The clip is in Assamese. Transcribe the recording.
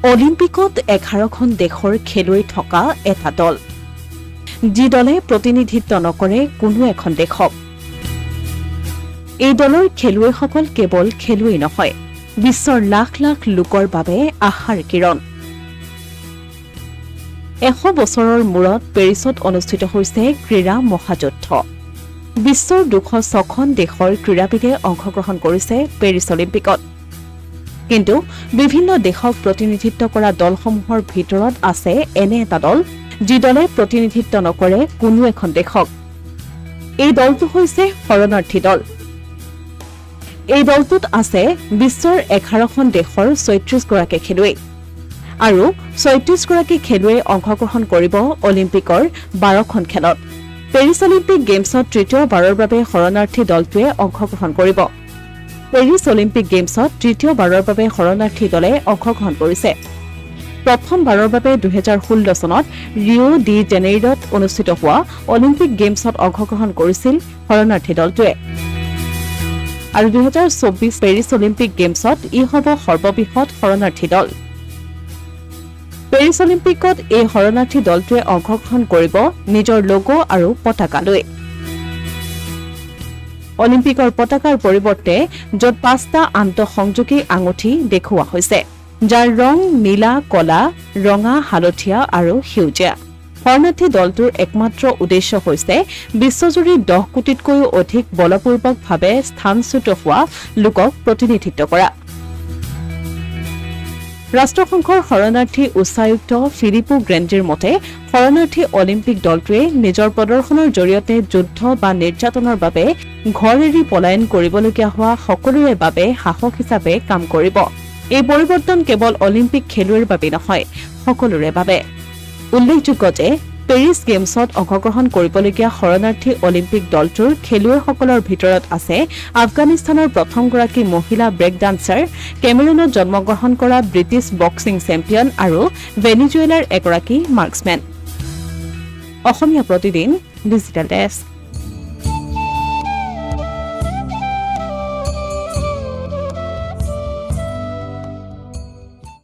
অলিম্পিকত 11খন দেশৰ খেলুৱৈ থকা এটা দল যি দলে প্ৰতিনিধিত্ব নকৰে কোনো এখন দেশক এই দলৰ খেলুৱৈসকল কেৱল খেলুৱৈ নহয় বিশ্বৰ লাখ লাখ লোকৰ বাবে আশাৰ কিৰণ 100 বছৰৰ মূৰত পেৰিছত অনুষ্ঠিত হৈছে ক্ৰীড়া মহাযুদ্ধ বিশ্বৰ 206খন দেশৰ ক্ৰীড়াবিদে অংশগ্ৰহণ কৰিছে পেৰিছ অলিম্পিকত কিন্তু বিভিন্ন দেশক প্ৰতিনিধিত্ব কৰা দলসমূহৰ ভিতৰত আছে এনে এটা দল যি দলে প্ৰতিনিধিত্ব নকৰে কোনো এখন দেশক এই দলটো হৈছে শৰণাৰ্থী দল এই দলটোত আছে বিশ্বৰ 11খন দেশৰ 36 গৰাকী খেলুৱৈ আৰু 36 গৰাকী খেলুৱৈ অংশগ্ৰহণ কৰিব অলিম্পিকৰ 12খন খেলত পেৰিছ অলিম্পিক গেমছত তৃতীয়বাৰৰ বাবে শৰণাৰ্থী দলটোৱে অংশগ্ৰহণ কৰিব পেৰিছ অলিম্পিক গেমছত তৃতীয়বাৰৰ বাবে শৰণাৰ্থী দলে অংশগ্ৰহণ কৰিছে প্ৰথমবাৰৰ বাবে 2016 চনত ৰিঅ' ডি জেনেইৰোত অনুষ্ঠিত হোৱা অলিম্পিক গেমছত অংশগ্ৰহণ কৰিছিল শৰণাৰ্থী দলটোৱে আৰু 2024 পেৰিছ অলিম্পিক গেমছত ই হ'ব সৰ্ববৃহৎ শৰণাৰ্থী দল পেৰিছ অলিম্পিকত এই শৰণাৰ্থী দলটোৱে অংশগ্ৰহণ কৰিব নিজৰ লোগো আৰু পতাকা লৈ অলিম্পিকৰ পতাকাৰ পৰিৱৰ্তে য'ত 5টা আন্তঃসংযোগী আঙুঠি দেখুওৱা হৈছে যাৰ ৰং নীলা কলা ৰঙা হালধীয়া আৰু সেউজীয়া শৰণাৰ্থী দলটোৰ একমাত্ৰ উদ্দেশ্য হৈছে বিশ্বজুৰি 10 কোটিতকৈও অধিক বলপূৰ্বকভাৱে স্থানচ্যুত হোৱা লোকক প্ৰতিনিধিত্ব কৰা ৰাষ্ট্ৰসংঘৰ শৰণাৰ্থী উচ্চায়ুক্ত ফিলিপো গ্ৰেণ্ডিৰ মতে শৰণাৰ্থী অলিম্পিক দলটোৱে নিজৰ প্ৰদৰ্শনৰ জৰিয়তে যুদ্ধ বা নিৰ্যাতনৰ বাবে ঘৰ এৰি পলায়ন কৰিবলগীয়া হোৱা সকলোৰে বাবে সাহস হিচাপে কাম কৰিব এই পৰিৱৰ্তন কেৱল অলিম্পিক খেলুৱৈৰ বাবে নহয় সকলোৰে বাবে উল্লেখযোগ্য যে পেৰিছ গেমছত অংশগ্ৰহণ কৰিবলগীয়া শৰণাৰ্থী অলিম্পিক দলটোৰ খেলুৱৈসকলৰ ভিতৰত আছে আফগানিস্তানৰ প্ৰথমগৰাকী মহিলা ব্ৰেক ডান্সাৰ কেমেৰুনত জন্মগ্ৰহণ কৰা ব্ৰিটিছ বক্সিং চেম্পিয়ন আৰু ভেনিজুৱেলাৰ এগৰাকী মাৰ্কছমেন অসমীয়া প্ৰতিদিন ডিজিটেল ডেস্ক